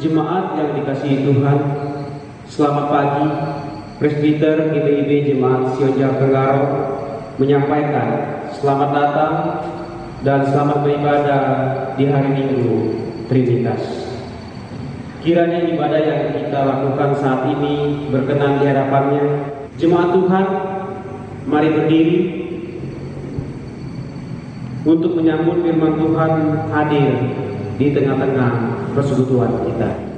Jemaat yang dikasihi Tuhan, selamat pagi. Presbiter IPIB Jemaat Sion Jakarta menyampaikan selamat datang dan selamat beribadah di hari Minggu Trinitas. Kiranya ibadah yang kita lakukan saat ini berkenan di hadapannya. Jemaat Tuhan, mari berdiri untuk menyambut firman Tuhan hadir di tengah-tengah persekutuan kita.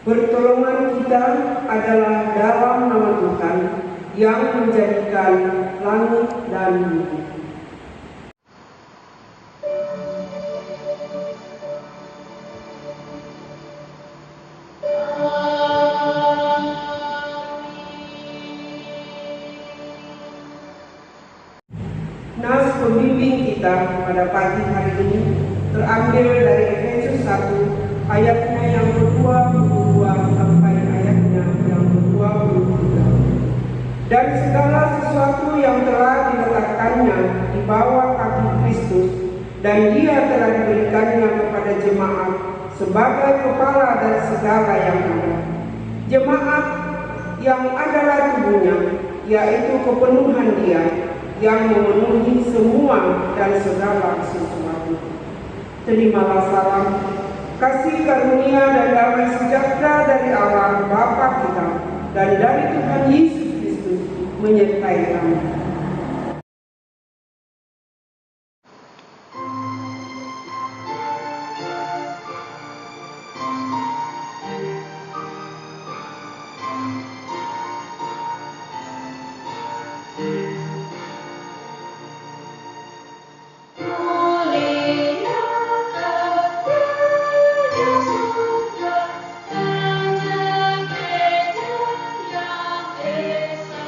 Pertolongan kita adalah dalam nama Tuhan yang menjadikan langit dan bumi. Nas pembimbing kita pada pagi hari ini terambil dari Efesus 1 ayatnya yang ke-22 sampai ayatnya yang ke-23. Dan segala sesuatu yang telah diletakkannya di bawah kaki Kristus, dan Dia telah diberikannya kepada jemaat sebagai kepala dari segala yang ada. Jemaat yang adalah tubuhnya, yaitu kepenuhan Dia yang memenuhi semua dan segala sesuatu. Terimalah salam, kasih karunia dan damai sejahtera dari Allah Bapa kita dan dari Tuhan Yesus Kristus menyertai kami. Esa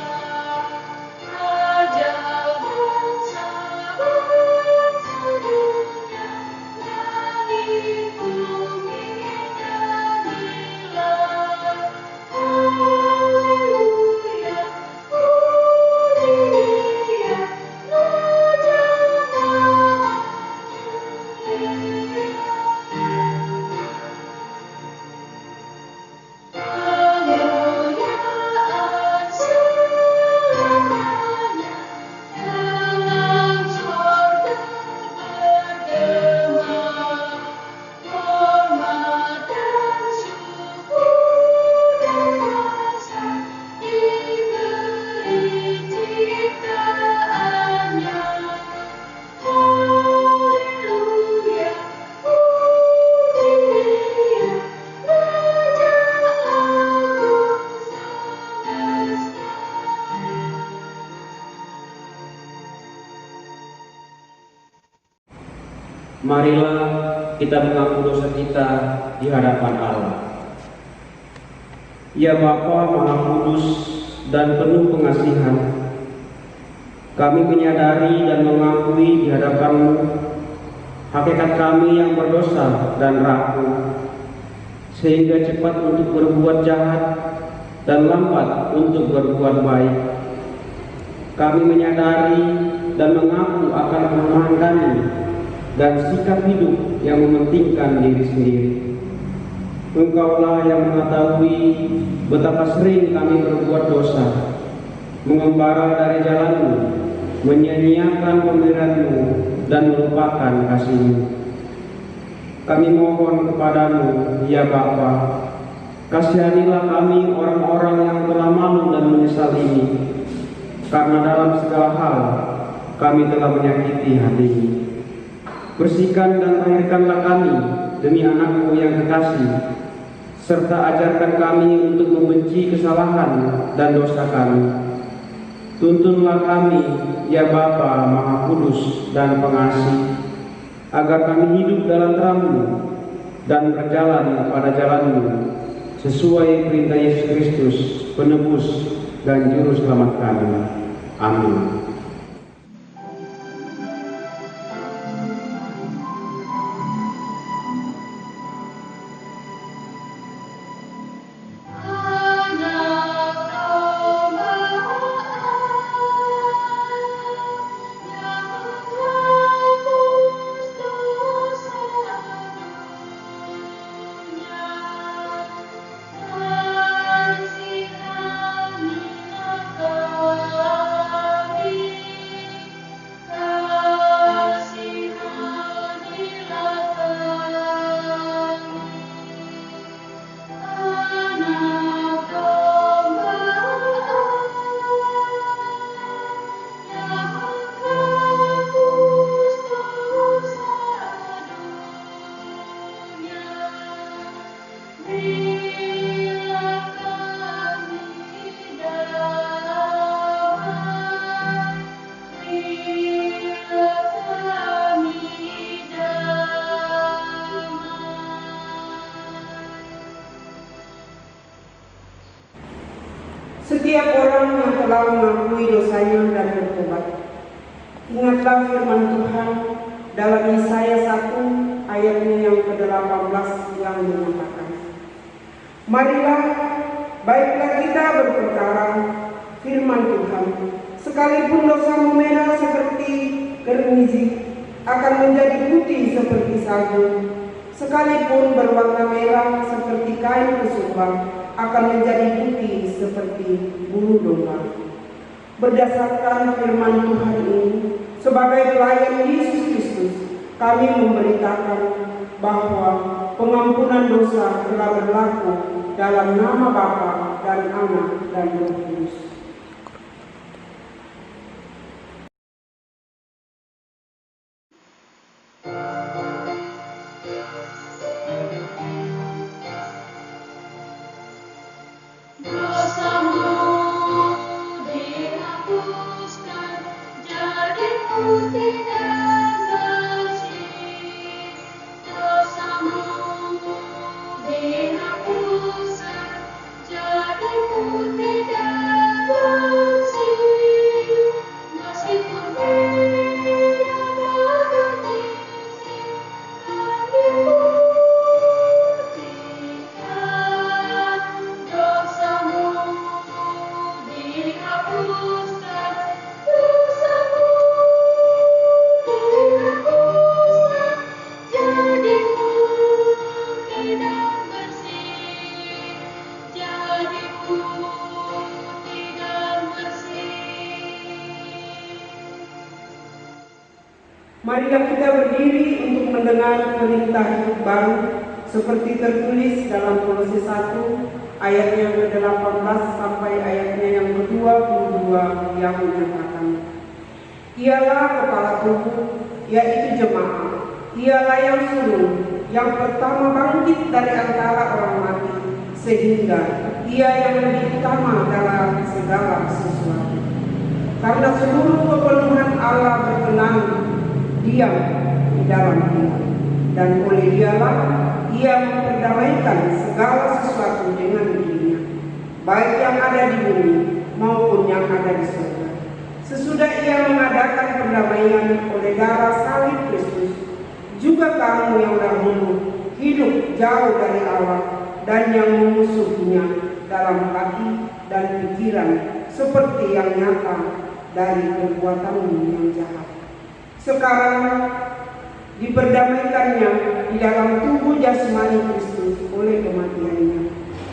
Marilah kita mengaku dosa kita di hadapan Allah. Ya Bapa Maha Kudus dan penuh pengasihan, kami menyadari dan mengakui di hadapan-Mu hakikat kami yang berdosa dan rapuh, sehingga cepat untuk berbuat jahat dan lambat untuk berbuat baik. Kami menyadari dan mengaku akan kelemahan kami dan sikap hidup yang mementingkan diri sendiri. Engkaulah yang mengetahui betapa sering kami berbuat dosa, mengembara dari jalan-Mu, menyia-nyiakan pemberian-Mu, dan melupakan kasih-Mu. Kami mohon kepadamu, ya Bapa, kasihanilah kami orang-orang yang telah malu dan menyesal ini, karena dalam segala hal kami telah menyakiti hati-Mu. Bersihkan dan tahirkanlah kami demi anak-Mu yang kekasih, serta ajarkan kami untuk membenci kesalahan dan dosa kami. Tuntunlah kami, ya Bapa Maha Kudus dan Pengasih, agar kami hidup dalam terang-Mu dan berjalan pada jalan-Mu sesuai perintah Yesus Kristus, penebus dan juru selamat kami. Amin. Setiap orang yang telah mengakui dosanya dan bertobat, ingatlah firman Tuhan dalam Yesaya 1 ayatnya yang ke-18 yang menyatakan, marilah, baiklah kita berperkara firman Tuhan, sekalipun dosamu merah seperti kermizi, akan menjadi putih seperti salju, sekalipun berwarna merah seperti kain kesumba, akan menjadi putih seperti bulu domba. Berdasarkan firman Tuhan ini, sebagai pelayan Yesus Kristus, kami memberitakan bahwa pengampunan dosa telah berlaku dalam nama Bapa dan Anak dan Roh Kudus. Marilah kita berdiri untuk mendengar perintah hidup baru seperti tertulis dalam Kolose 1 ayatnya ke-18 sampai ayatnya yang ke-22 yang menyatakan, ialah kepala tubuh, yaitu jemaat. Ialah yang sulung, yang pertama bangkit dari antara orang mati, sehingga ia yang lebih utama dalam segala sesuatu. Karena seluruh kepenuhan Allah berkenan diam dalam Dia, dan oleh Dialah Ia memperdamaikan segala sesuatu dengan dirinya, baik yang ada di bumi maupun yang ada di surga. Sesudah Ia mengadakan perdamaian oleh darah salib Kristus, juga kamu yang dahulu hidup jauh dari Allah dan yang memusuhinya dalam hati dan pikiran, seperti yang nyata dari perbuatanmu yang jahat, sekarang diperdamaikannya di dalam tubuh jasmani Kristus oleh kematiannya,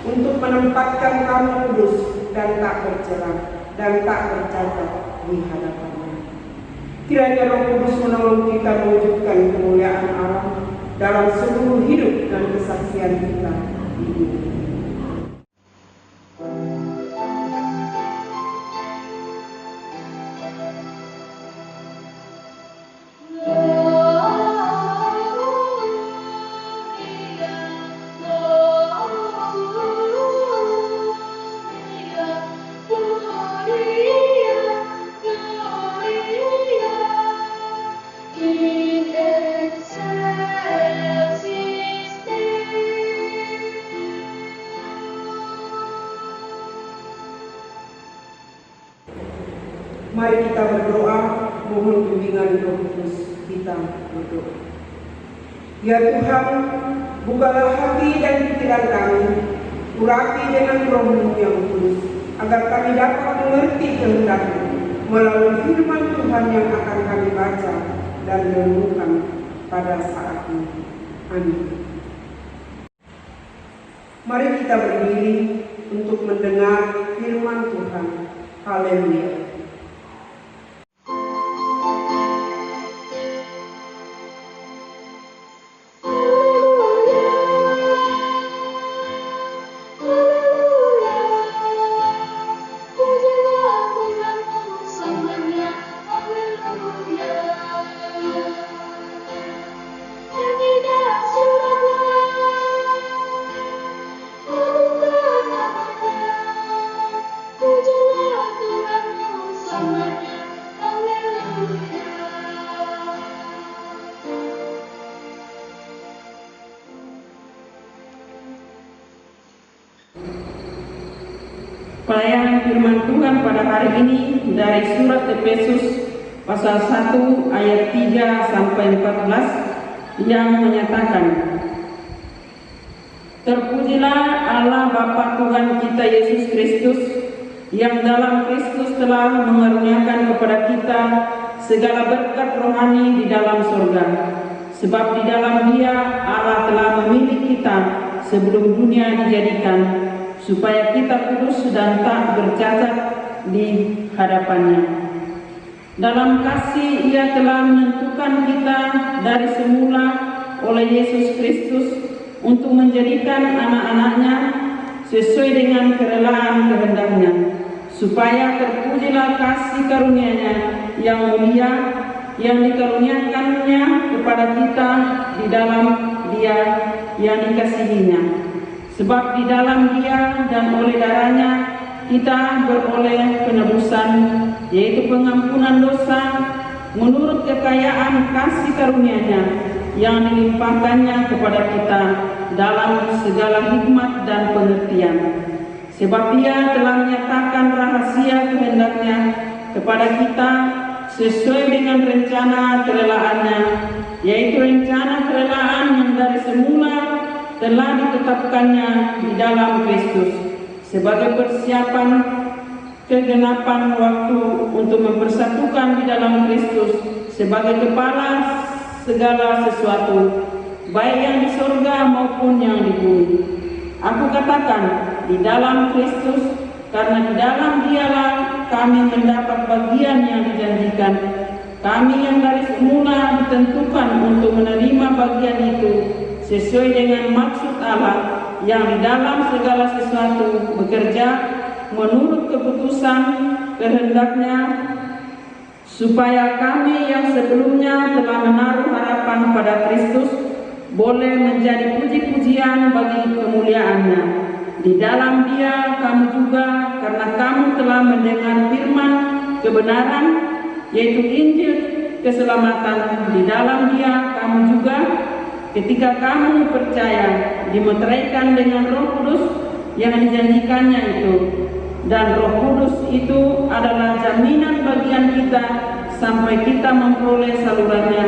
untuk menempatkan kamu kudus dan tak bercela dan tak bercacat di hadapannya. Kiranya Roh Kudus menolong kita mewujudkan kemuliaan Allah dalam seluruh hidup dan kesaksian kita di dunia. Mari kita berdoa, mohon bimbingan Roh Kudus. Kita berdoa. Ya Tuhan, bukalah hati dan pikiran kami, urapi dengan Roh-Mu yang kudus, agar kami dapat mengerti kehendak-Mu melalui firman Tuhan yang akan kami baca dan renungkan pada saat ini. Amin. Mari kita berdiri untuk mendengar firman Tuhan. Haleluya. Pelayanan firman Tuhan pada hari ini dari surat Efesus pasal 1 ayat 3 sampai 14 yang menyatakan, Terpujilah Allah Bapa Tuhan kita Yesus Kristus, yang dalam Kristus telah mengaruniakan kepada kita segala berkat rohani di dalam surga. Sebab di dalam Dia Allah telah memilih kita sebelum dunia dijadikan, supaya kita kudus dan tak bercacat di hadapannya. Dalam kasih Ia telah menentukan kita dari semula oleh Yesus Kristus untuk menjadikan anak-anaknya sesuai dengan kerelaan kehendak-Nya, supaya terpujilah kasih karunia-Nya yang mulia yang dikaruniakannya kepada kita di dalam Dia yang dikasihinya. Sebab di dalam Dia dan oleh darah-Nya kita beroleh penebusan, yaitu pengampunan dosa, menurut kekayaan kasih karunia-Nya yang dilimpahkannya kepada kita dalam segala hikmat dan pengertian. Sebab Dia telah menyatakan rahasia kehendak-Nya kepada kita sesuai dengan rencana kerelaan-Nya, yaitu rencana kerelaan yang dari semula telah ditetapkannya di dalam Kristus sebagai persiapan kegenapan waktu untuk mempersatukan di dalam Kristus sebagai kepala segala sesuatu, baik yang di surga maupun yang di bumi. Aku katakan di dalam Kristus, karena di dalam Dialah kami mendapat bagian yang dijanjikan. Kami yang dari semula ditentukan untuk menerima bagian itu sesuai dengan maksud Allah yang di dalam segala sesuatu bekerja menurut keputusan kehendak-Nya, supaya kami yang sebelumnya telah menaruh harapan pada Kristus boleh menjadi puji-pujian bagi kemuliaan-Nya. Di dalam Dia kamu juga, karena kamu telah mendengar firman kebenaran, yaitu Injil keselamatan. Di dalam Dia kamu juga ketika kamu percaya dimeteraikan dengan Roh Kudus yang dijanjikannya itu. Dan Roh Kudus itu adalah jaminan bagian kita sampai kita memperoleh salurannya,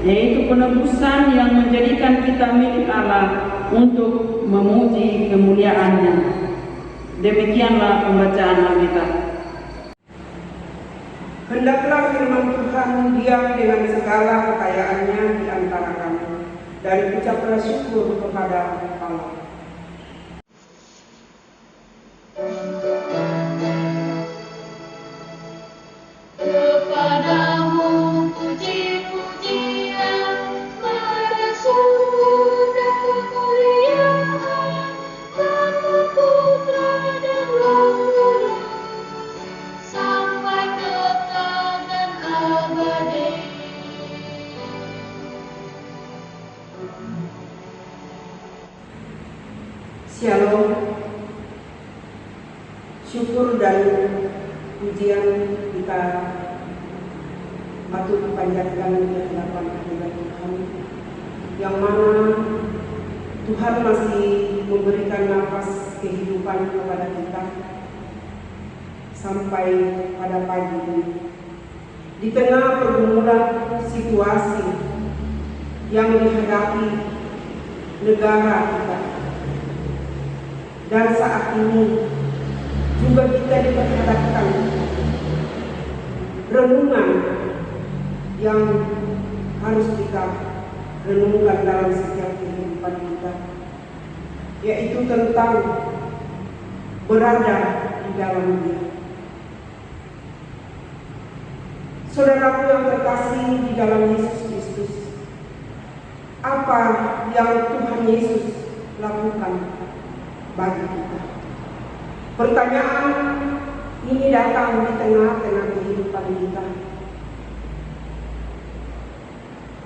yaitu penebusan yang menjadikan kita milik Allah untuk memuji kemuliaan-Nya. Demikianlah pembacaan Alkitab. Hendaklah firman Tuhan diam dengan segala kekayaannya di antara kami, dari ucaplah syukur kepada Allah. Kepadamu puji-pujian, bersyukur dan kemuliaan, Bapa, Putra dan Roh Kudus, sampai kekal dan abadi. Shalom. Syukur dan pujian kita patut panjatkan di hadapan hadirat Tuhan, yang mana Tuhan masih memberikan nafas kehidupan kepada kita sampai pada pagi ini. Di tengah pergumulan situasi yang dihadapi negara kita, dan saat ini juga kita diperhadapkan renungan yang harus kita renungkan dalam setiap kehidupan kita, yaitu tentang berada di dalam Dia. Saudaraku yang terkasih di dalam Yesus Kristus, apa yang Tuhan Yesus lakukan bagi kita? Pertanyaan ini datang di tengah-tengah kehidupan kita,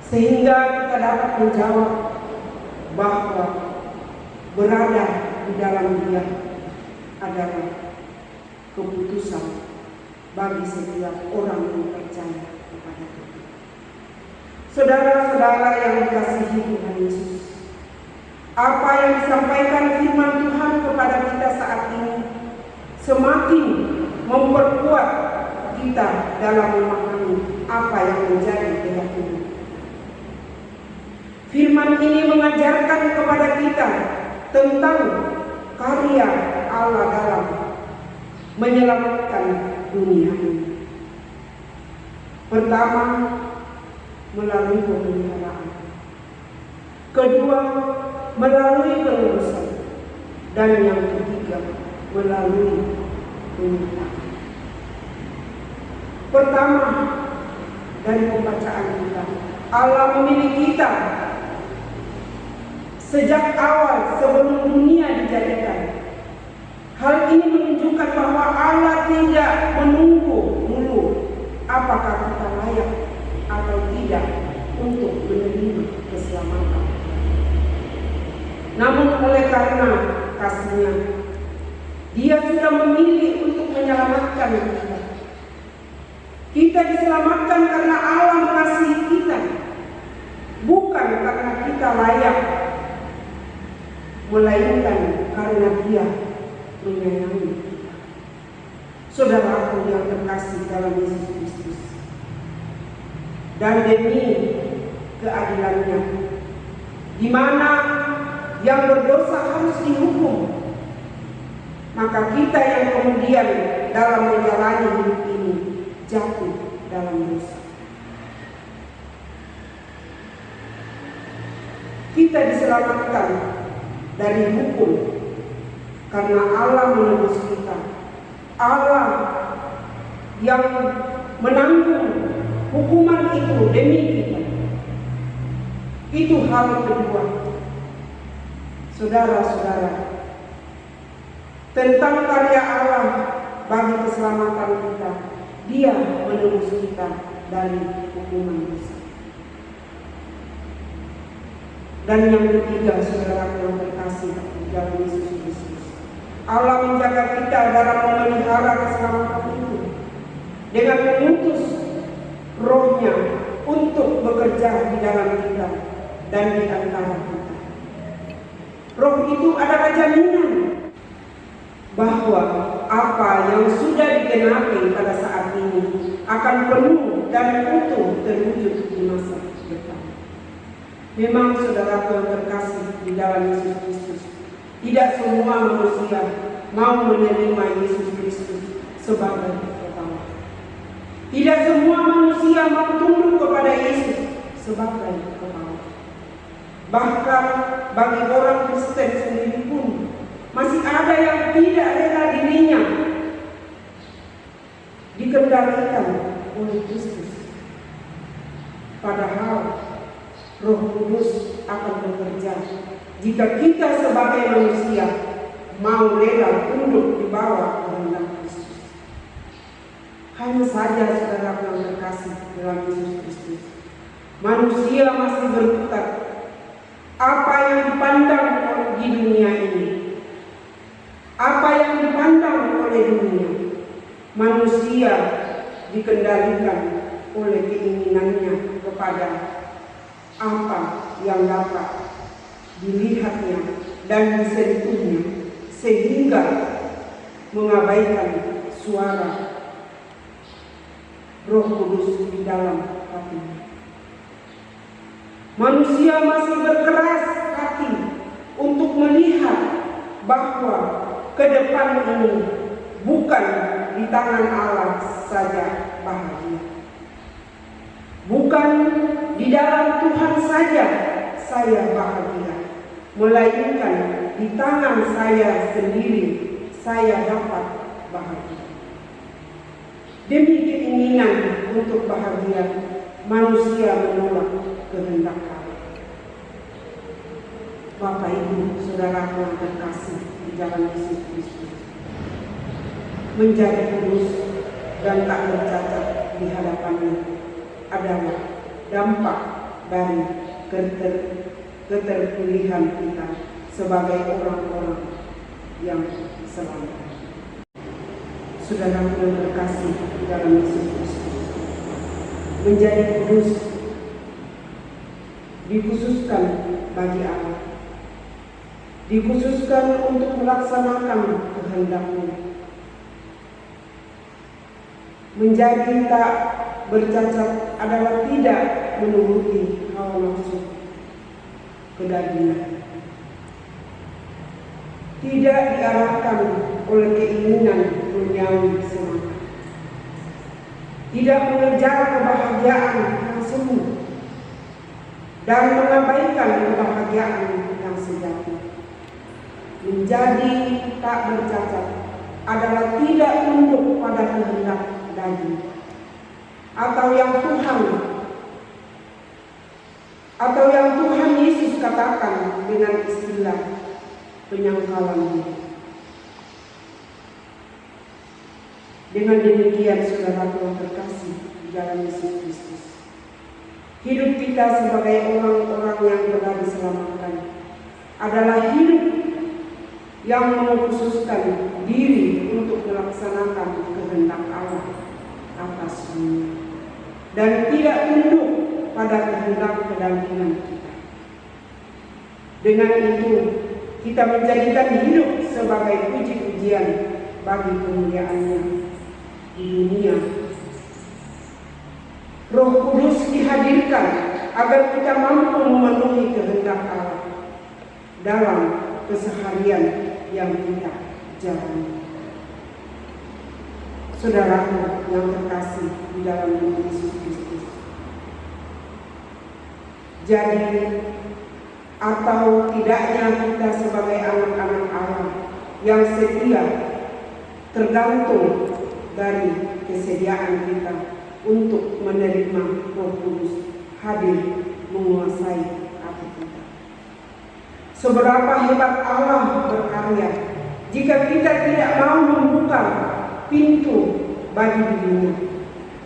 sehingga kita dapat menjawab bahwa berada di dalam Dia adalah keputusan bagi setiap orang yang percaya kepada Tuhan. Saudara-saudara yang dikasihi Tuhan Yesus, apa yang disampaikan firman Tuhan kepada kita saat ini semakin memperkuat kita dalam memahami apa yang menjadi keyakinan. Firman ini mengajarkan kepada kita tentang karya Allah dalam menyelamatkan dunia ini. Pertama, melalui pemeliharaan. Kedua, melalui penebusan. Dan yang ketiga, melalui penyertaan. Pertama, dari pembacaan kita, Allah memilih kita sejak awal sebelum dunia dijadikan. Hal ini menunjukkan bahwa Allah tidak menunggu dulu apakah kita layak atau tidak untuk menerima keselamatan. Namun oleh karena kasih-Nya, Dia sudah memilih untuk menyelamatkan kita. Kita diselamatkan karena Allah mengasihi kita, bukan karena kita layak, melainkan karena Dia menyayangi kita. Saudaraku yang terkasih dalam Yesus Kristus, dan demi keadilan-Nya, di mana yang berdosa harus dihukum, maka kita yang kemudian dalam menjalani hidup ini jatuh dalam dosa. Kita diselamatkan dari hukum karena Allah menebus kita. Allah yang menanggung hukuman itu demi kita. Itu hal kedua. Saudara-saudara, tentang karya Allah bagi keselamatan kita, Dia menebus kita dari hukuman dosa. Dan yang ketiga, saudara yang terkasih di dalam Yesus Kristus, Allah menjaga kita dalam memelihara keselamatan itu dengan mengutus Roh-Nya bekerja di dalam kita dan di antara kita. Roh itu adalah jaminan bahwa apa yang sudah digenapi pada saat ini akan penuh dan utuh terwujud di masa depan. Memang saudara yang terkasih di dalam Yesus Kristus, tidak semua manusia mau menerima Yesus Kristus sebagai kepala. Tidak semua manusia mau tunduk kepada Yesus sebagai kepala. Bahkan bagi orang Kristen sendiri pun masih ada yang tidak rela dirinya dikendalikan oleh Kristus. Padahal Roh Kudus akan bekerja jika kita sebagai manusia mau rela tunduk di bawah kehendak Kristus. Hanya saja saudara yang terkasih dalam Yesus Kristus, manusia masih berkutat. Apa yang dipandang di dunia ini, apa yang dipandang oleh dunia, manusia dikendalikan oleh keinginannya kepada apa yang dapat dilihatnya dan disentuhnya, sehingga mengabaikan suara Roh Kudus di dalam hatinya. Manusia masih berkeras hati untuk melihat bahwa ke depan ini bukan di tangan Allah saja bahagia. Bukan di dalam Tuhan saja saya bahagia, melainkan di tangan saya sendiri saya dapat bahagia. Demi keinginan untuk bahagia, manusia menolak kehendak Allah. Bapak Ibu, saudara yang terkasih di dalam Yesus Kristus, menjadi kudus dan tak bercacat di hadapannya adalah dampak dari keterpilihan kita sebagai orang-orang yang selamat. Saudara yang terkasih di dalam Yesus Kristus, menjadi kudus dikhususkan bagi Allah, dikhususkan untuk melaksanakan kehendak-Nya. Menjadi tak bercacat adalah tidak menuruti hawa nafsu kedagingan, tidak diarahkan oleh keinginan duniawi semata, tidak mengejar kebahagiaan yang semu dan mengabaikan kebahagiaan yang sejati. Menjadi tak bercacat adalah tidak tunduk pada kehendak daging atau yang Tuhan Yesus katakan dengan istilah penyangkalan. Dengan demikian saudara yang terkasih di dalam Yesus Kristus, hidup kita sebagai orang-orang yang telah diselamatkan adalah hidup yang mengkhususkan diri untuk melaksanakan kehendak Allah atas dunia dan tidak tunduk pada kehendak kedagingan kita. Dengan itu kita menjadikan hidup sebagai puji-pujian bagi kemuliaan-Nya di dunia. Roh Kudus dihadirkan agar kita mampu memenuhi kehendak Allah dalam keseharian yang kita jalani. Saudaraku yang terkasih di dalam Yesus Kristus, jadi atau tidaknya kita sebagai anak-anak Allah yang setia tergantung dari kesediaan kita untuk menerima Roh Kudus hadir menguasai hati kita. Seberapa hebat Allah berkarya jika kita tidak mau membuka pintu bagi dirinya,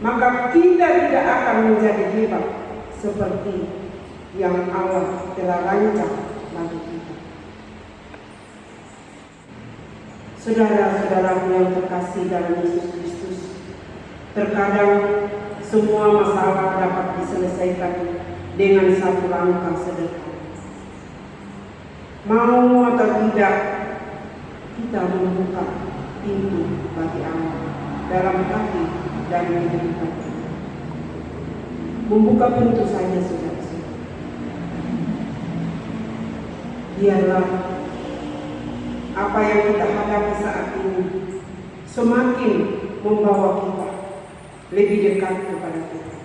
maka kita tidak akan menjadi hebat seperti yang Allah telah rancang bagi kita. Saudara-saudara yang terkasih dalam Yesus Kristus, terkadang semua masalah dapat diselesaikan dengan satu langkah sederhana. Mau atau tidak, kita membuka pintu bagi Allah dalam hati dan kehidupan kita. Membuka pintu saja sudah. Biarlah apa yang kita hadapi saat ini semakin membawa kita lebih dekat kepada Tuhan.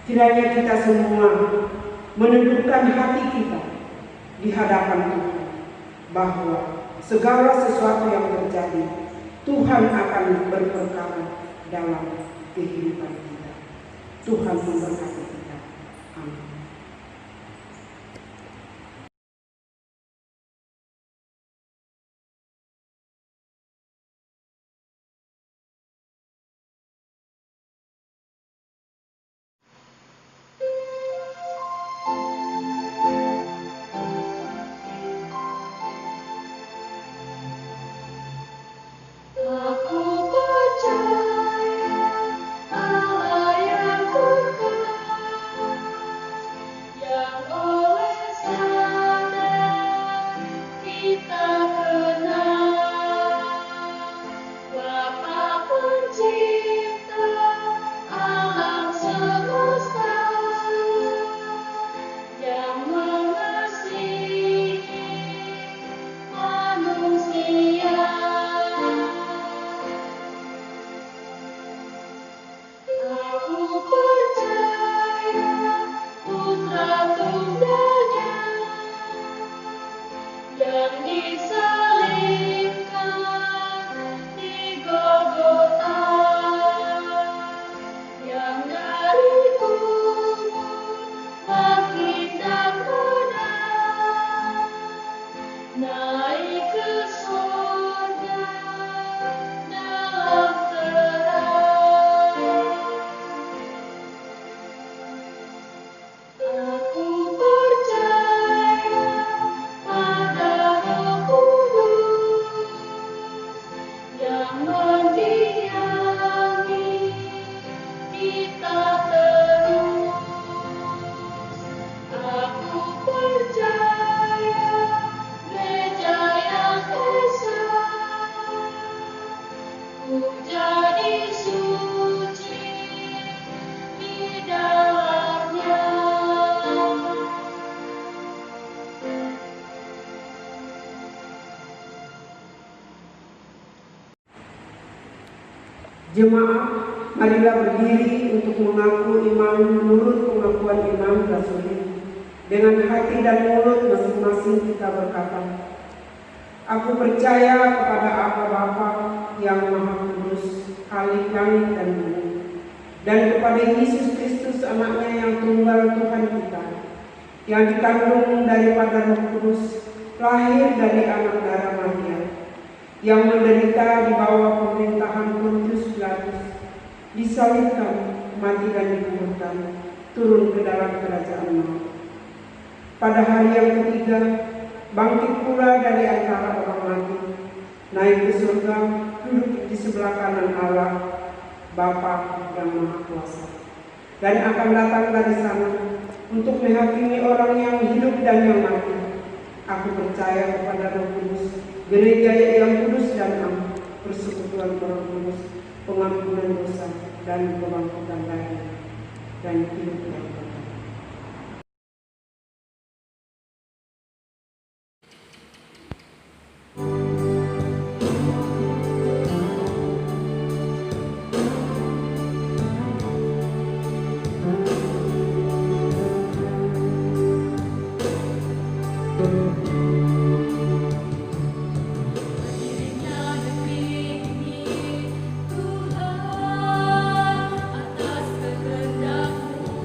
Kiranya kita semua menundukkan hati kita di hadapan Tuhan, bahwa segala sesuatu yang terjadi Tuhan akan berperkara dalam kehidupan kita. Tuhan memberkati kita. Amin. Aku percaya Allah yang kekal, yang oleh sadar kita kenal. Bapa Pencipta alam semesta, yang mengasihi manusia. Aku percaya Putra Tunggalnya yang disalibkan di Golgota, yang dari kubur bangkit dan menang, naik ke surga dalam terang. Aku percaya pada Roh Kudus yang mendiami kita terus. Aku percaya gereja yang esa, ku jadi suci di dalamnya. Jemaat, marilah berdiri untuk mengaku iman menurut pengakuan Imam Rasul. Dengan hati dan mulut masing-masing kita berkata, aku percaya kepada Allah Bapa yang Maha Kudus, Khalik langit dan bumi, dan kepada Yesus Kristus anaknya yang tunggal Tuhan kita, yang dikandung daripada Roh Kudus, lahir dari anak darah Maria, yang menderita di bawah pemerintahan Pontius Pilatus, disalibkan, mati dan dikuburkan, turun ke dalam kerajaan maut. Pada hari yang ketiga, bangkit pula dari antara orang mati, naik ke surga, duduk di sebelah kanan Allah, Bapa yang Maha Kuasa, dan akan datang dari sana untuk menghakimi orang yang hidup dan yang mati. Aku percaya kepada Roh Kudus, gereja yang kudus dan am, persekutuan Roh Kudus, pengampunan dosa dan kebangkitan dari dan hidup yang kekal. Tuhan atas kehendak-Mu.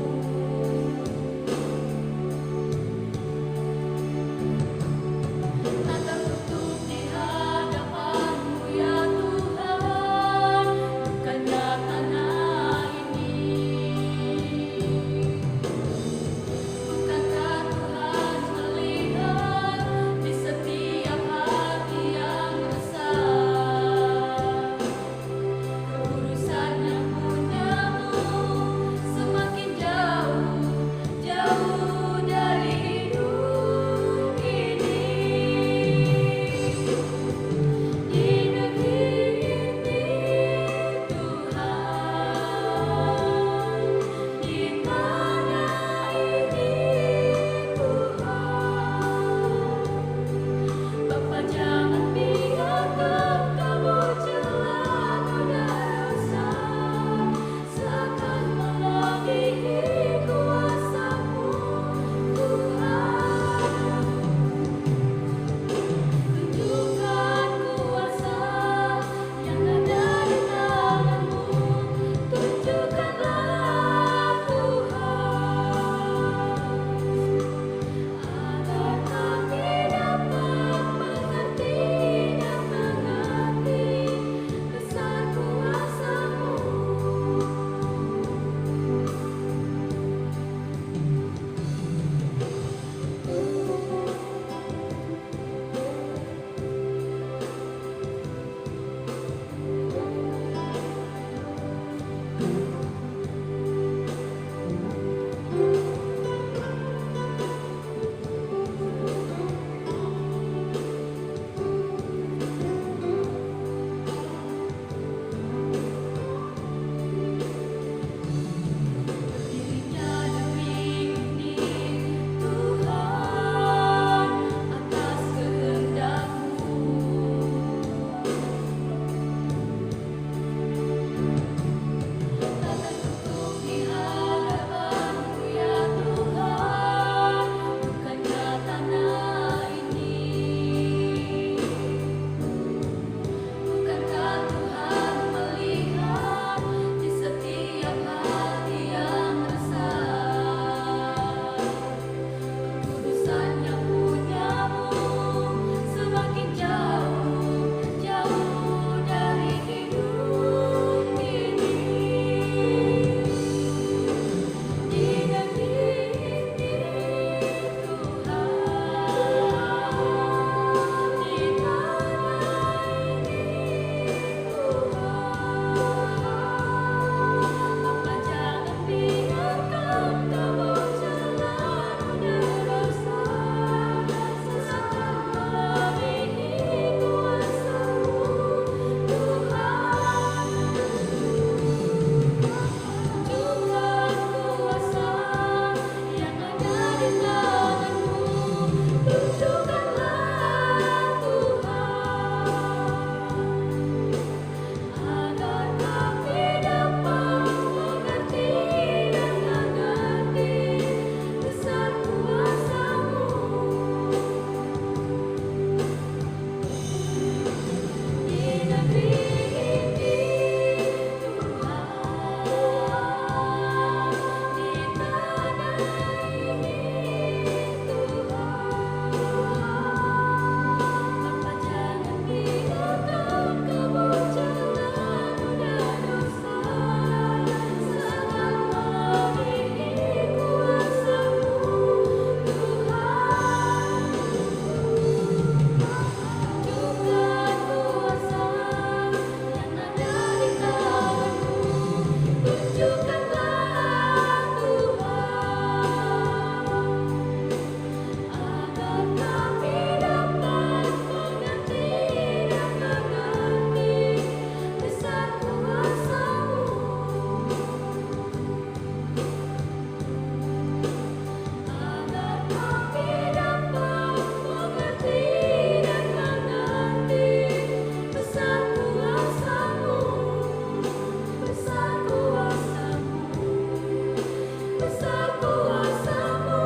besar kuasa-Mu.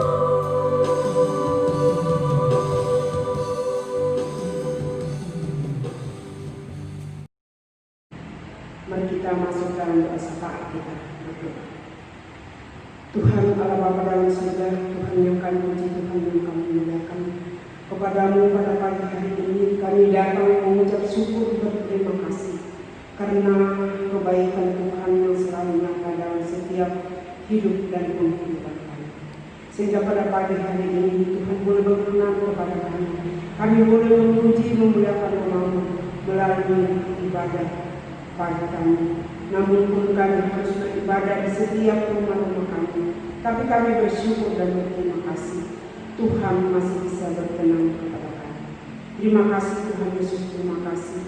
Mari kita masuk dalam doa syafaat kita berdoa. Tuhan Allah Bapa dalam surga, Tuhan yang kami puji, Tuhan yang kami muliakan. Kepadamu pada pagi hari ini kami datang mengucap syukur berterima kasih karena kebaikan Tuhan yang selalu nyata dalam setiap hidup dan kehidupan kami. Sehingga pada pagi hari ini Tuhan boleh berkenan kepada kami. Kami boleh memuji memuliakan nama-Mu melalui ibadah pagi kami. Namun pun kami harus beribadah di setiap rumah-rumah kami. Tapi kami bersyukur dan berterima kasih Tuhan masih bisa berkenan kepada kami. Terima kasih Tuhan Yesus, terima kasih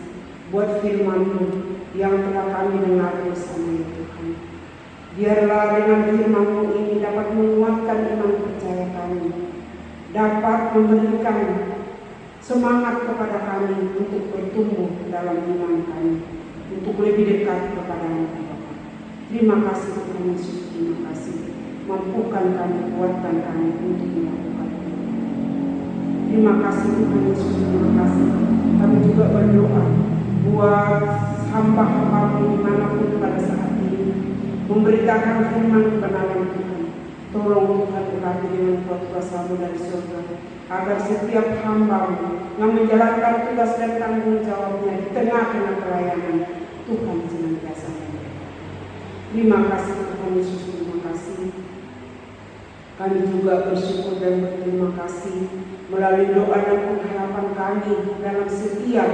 buat firman-Mu yang telah kami dengar bersama ya Tuhan. Biarlah dengan firman-Mu ini dapat menguatkan iman percaya kami, dapat memberikan semangat kepada kami untuk bertumbuh dalam iman kami, untuk lebih dekat kepada-Mu Bapa. Terima kasih Tuhan Yesus, terima kasih. Mampukan kami, kuatkan kami untuk melakukan itu. Terima kasih Tuhan Yesus, terima kasih. Kami juga berdoa buat hamba-hamba-Mu dimanapun pada saat ini, memberitakan firman kebenaran Tuhan. Tolong Tuhan berkati dengan kuat kuasa-Mu dari surga, agar setiap hamba-Mu yang menjalankan tugas dan tanggung jawabnya di tengah-tengah pelayanan Tuhan senantiasa memberkati. Terima kasih Tuhan Yesus, terima kasih. Kami juga bersyukur dan berterima kasih melalui doa dan pengharapan kami dalam setiap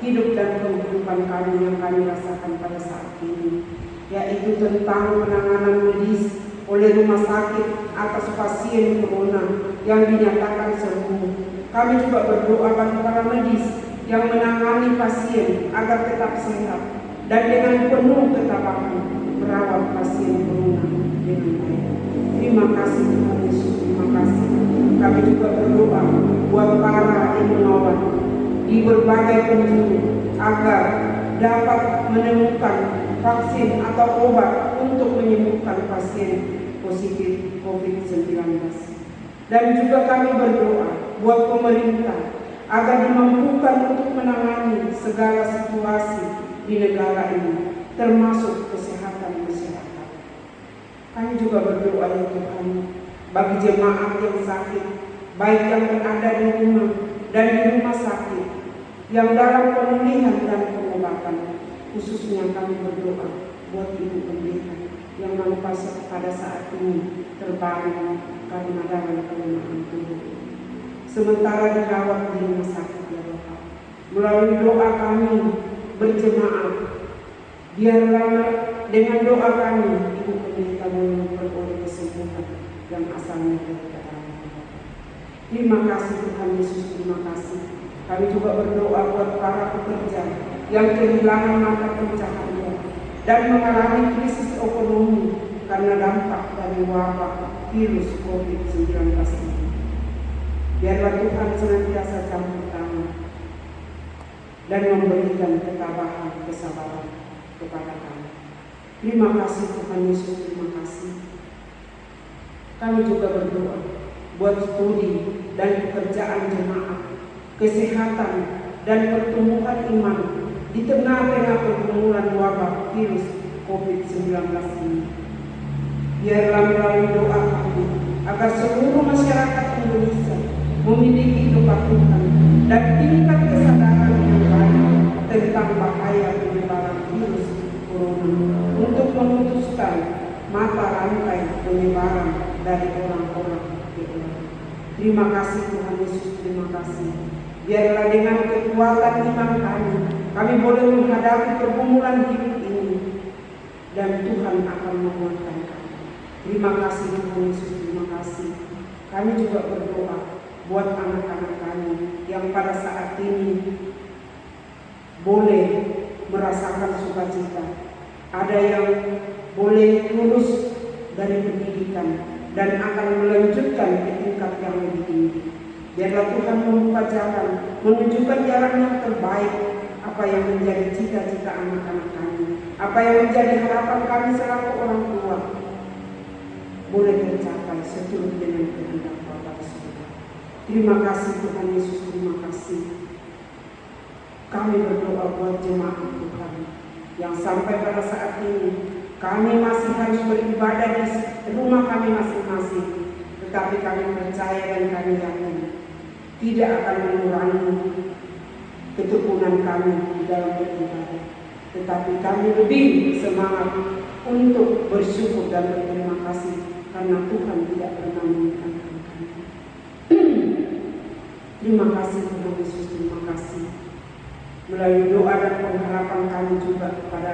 hidup dan kehidupan kami yang kami rasakan pada saat ini, yaitu tentang penanganan medis oleh rumah sakit atas pasien corona yang dinyatakan sembuh. Kami juga berdoa bagi para medis yang menangani pasien agar tetap sehat dan dengan penuh ketabahan merawat pasien corona dengan baik. Terima kasih Tuhan Yesus, terima kasih. Kami juga berdoa buat para imunolog di berbagai penjuru agar dapat menemukan vaksin atau obat untuk menyembuhkan pasien positif COVID-19. Dan juga kami berdoa buat pemerintah agar dimampukan untuk menangani segala situasi di negara ini, termasuk kesehatan masyarakat. Kami juga berdoa ya Tuhan bagi jemaat yang sakit, baik yang berada di rumah dan di rumah sakit, yang dalam pemulihan dan pengobatan. Khususnya kami berdoa buat Ibu Pendeta yang mana pada saat ini terbaring karena dalam kelemahan tubuh, sementara dirawat di rumah sakit ya Bapak. Melalui doa kami berjemaat, biarlah dengan doa kami Ibu Pendeta memperoleh kesembuhan yang asalnya dari Allah. Terima kasih Tuhan Yesus, terima kasih. Kami juga berdoa buat para pekerja yang kehilangan mata pencaharian dan mengalami krisis ekonomi karena dampak dari wabah virus COVID-19 ini. Biarlah Tuhan senantiasa campur tangan dan memberikan ketabahan, kesabaran kepada kami. Terima kasih Tuhan Yesus, terima kasih. Kami juga berdoa buat studi dan pekerjaan jemaat, kesehatan dan pertumbuhan iman di tengah-tengah pergumulan wabah virus COVID-19 ini. Biarlah melalui doa kami agar seluruh masyarakat Indonesia memiliki kepatuhan dan tingkat kesadaran yang baik tentang bahaya penyebaran virus corona untuk memutuskan mata rantai penyebaran dari orang-orang ke orang. Terima kasih Tuhan Yesus, terima kasih. Biarlah dengan kekuatan iman kami boleh menghadapi pergumulan hidup ini dan Tuhan akan menguatkan kami. Terima kasih Tuhan Yesus, terima kasih. Kami juga berdoa buat anak-anak kami yang pada saat ini boleh merasakan sukacita. Ada yang boleh lulus dari pendidikan dan akan melanjutkan ke tingkat yang lebih tinggi. Biarlah Tuhan membuka jalan, menunjukkan jalan yang terbaik, apa yang menjadi cita-cita anak-anak kami, apa yang menjadi harapan kami selaku orang tua. boleh tercapai seturut dengan kehendak Bapa di surga. Terima kasih Tuhan Yesus, terima kasih. Kami berdoa buat jemaat Tuhan yang sampai pada saat ini kami masih harus beribadah di rumah kami masing-masing, tetapi kami percaya dan kami yakin tidak akan mengurangi ketekunan kami di dalam beribadah, tetapi kami lebih semangat untuk bersyukur dan berterima kasih karena Tuhan tidak pernah meninggalkan kami. Terima kasih Tuhan Yesus, terima kasih. Melalui doa dan pengharapan kami juga kepada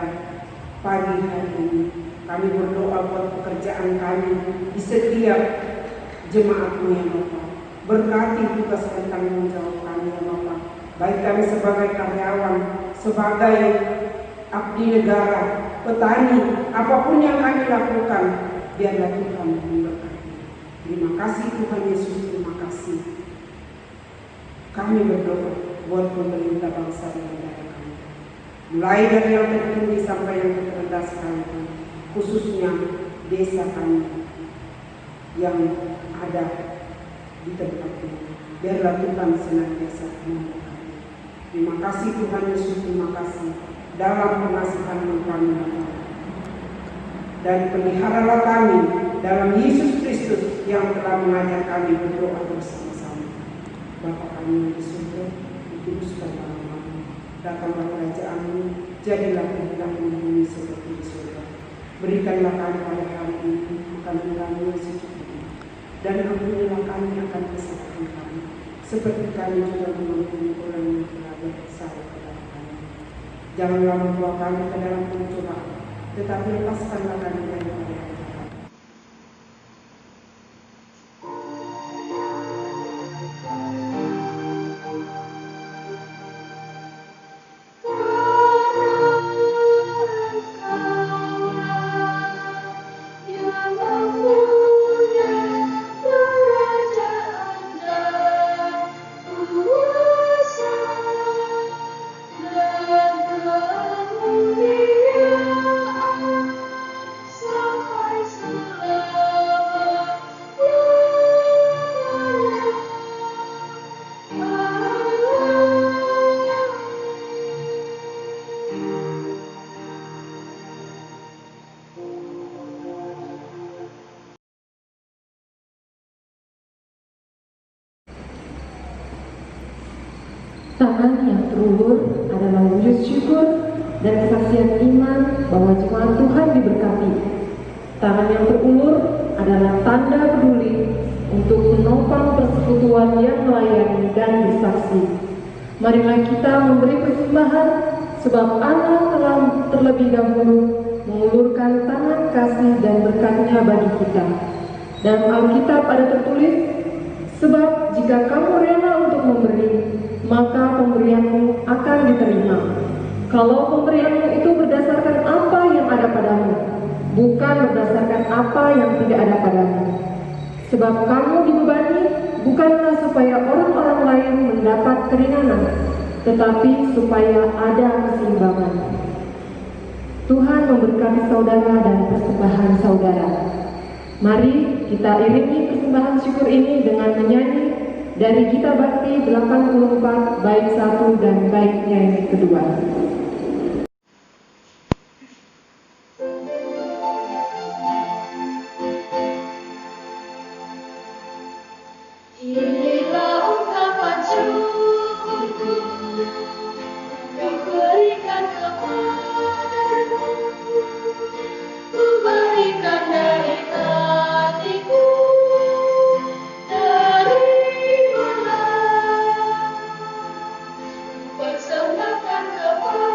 pagi hari ini, kami berdoa buat pekerjaan kami di setiap jemaat-Mu ya Bapa. Berkati tugas dan tanggung jawab kami ya Bapa. Baik kami sebagai karyawan, sebagai abdi negara, petani, apapun yang kami lakukan, biarlah Tuhan memberkati. Terima kasih Tuhan Yesus, terima kasih. Kami berdoa buat pemerintah bangsa dan negara kami, mulai dari yang tertinggi sampai yang terendah sekalipun, khususnya desa kami yang ada di tempat ini. Biarlah Tuhan senantiasa memberkati. Terima kasih Tuhan Yesus, terima kasih dalam pengasihan-Mu kami dan peliharalah kami dalam Yesus Kristus yang telah mengajar kami berdoa bersama-sama. Bapa kami yang di surga, dikuduskan nama-Mu, datanglah kerajaan-Mu, jadilah kehendak-Mu di bumi seperti di surga. Berikanlah kami pada hari ini makanan kami yang secukupnya, dan ampunilah kami akan kesalahan kami, seperti kami juga mengampuni orang yang telah bersalah kepada kami. Janganlah membawa kami ke dalam pencobaan, tetapi lepaskanlah kami dari yang jahat. Tangan yang terulur adalah wujud syukur dan kesaksian iman bahwa jemaat Tuhan diberkati. Tangan yang terulur adalah tanda peduli untuk menopang persekutuan yang melayani dan bersaksi. Marilah kita memberi persembahan sebab Allah telah terlebih dahulu mengulurkan tangan kasih dan berkat-Nya bagi kita. Dalam Alkitab ada tertulis, sebab jika kamu rela untuk memberi, maka pemberianmu akan diterima. Kalau pemberianmu itu berdasarkan apa yang ada padamu, bukan berdasarkan apa yang tidak ada padamu. Sebab kamu dibebani bukanlah supaya orang-orang lain mendapat keringanan, tetapi supaya ada keseimbangan. Tuhan memberkati saudara dan persembahan saudara. Mari kita iringi persembahan syukur ini dengan menyanyi dari Gita Bakti 84 bait 1 dan baitnya yang kedua. Inilah ungkapan syukurku yang berikan kepadamu. Ku berikan dari hatiku, terimalah. Persembahkan kepada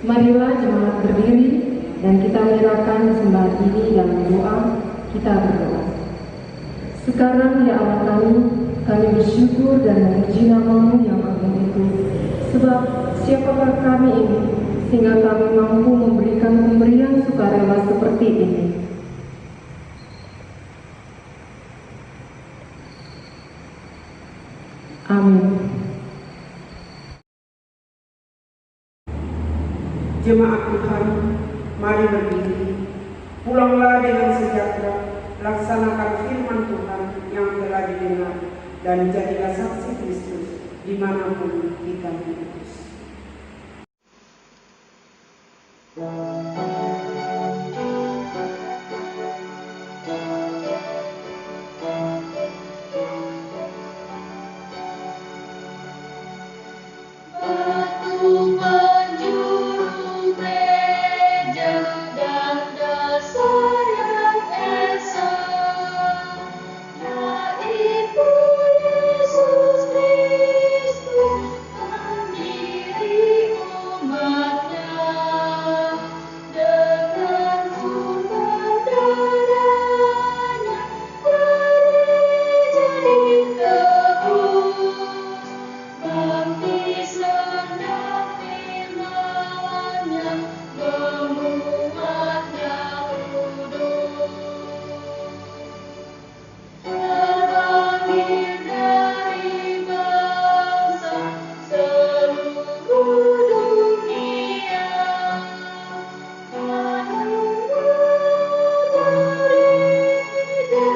Marilah jemaat berdiri dan kita menyerahkan sembahan ini dalam doa. Kita berdoa. Sekarang ya Allah kami bersyukur dan memuji nama-Mu yang agung itu. Sebab siapakah kami ini sehingga kami mampu memberikan pemberian sukarela seperti ini. Amin. Jemaat Tuhan, mari berdiri. Pulanglah dengan sejahtera, laksanakan firman Tuhan yang telah didengar, dan jadilah saksi Kristus dimanapun kita diutus. Batu penjuru gereja dan dasar yang esa, yaitu Yesus Kristus, pendiri umat-Nya. Dengan kurban darah-Nya, gereja ditebus. Baptisan dan firman-Nya membuatnya kudus. Terpanggil dari bangsa seluruh dunia, menunggu gereja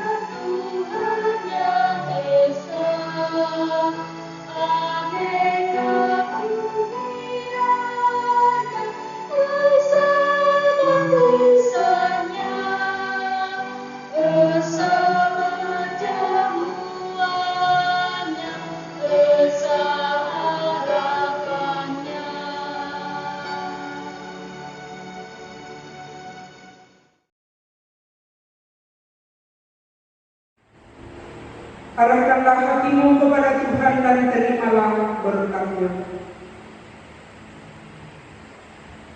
Tuhan yang esa. Aneka pujiannya, bersama tulisannya, bersama jamuannya, bersama harapannya. Arahkanlah hatimu kepada Tuhan dan terimalah berkat-Nya.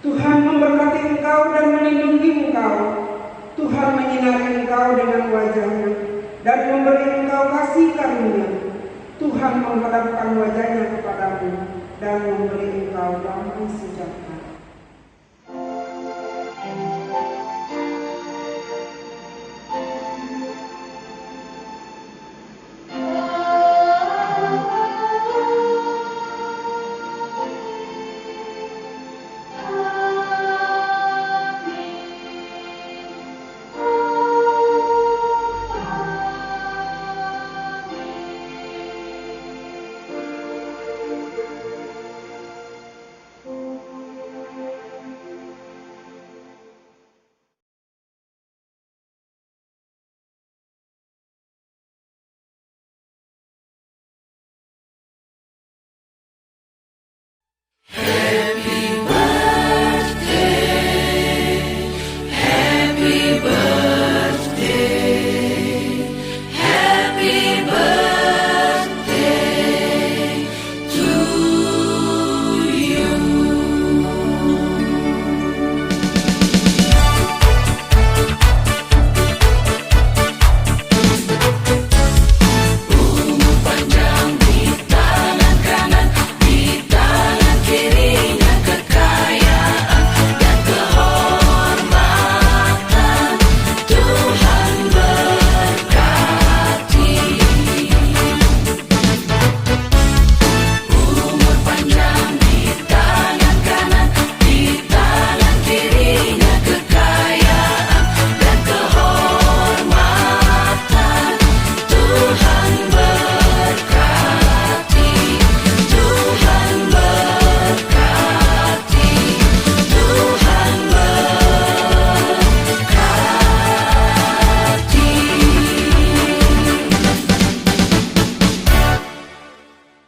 Tuhan memberkati engkau dan melindungi engkau. Tuhan menyinari engkau dengan wajah-Nya dan memberi engkau kasih karunia. Tuhan menghadapkan wajah-Nya kepadamu dan memberi engkau damai sejahtera.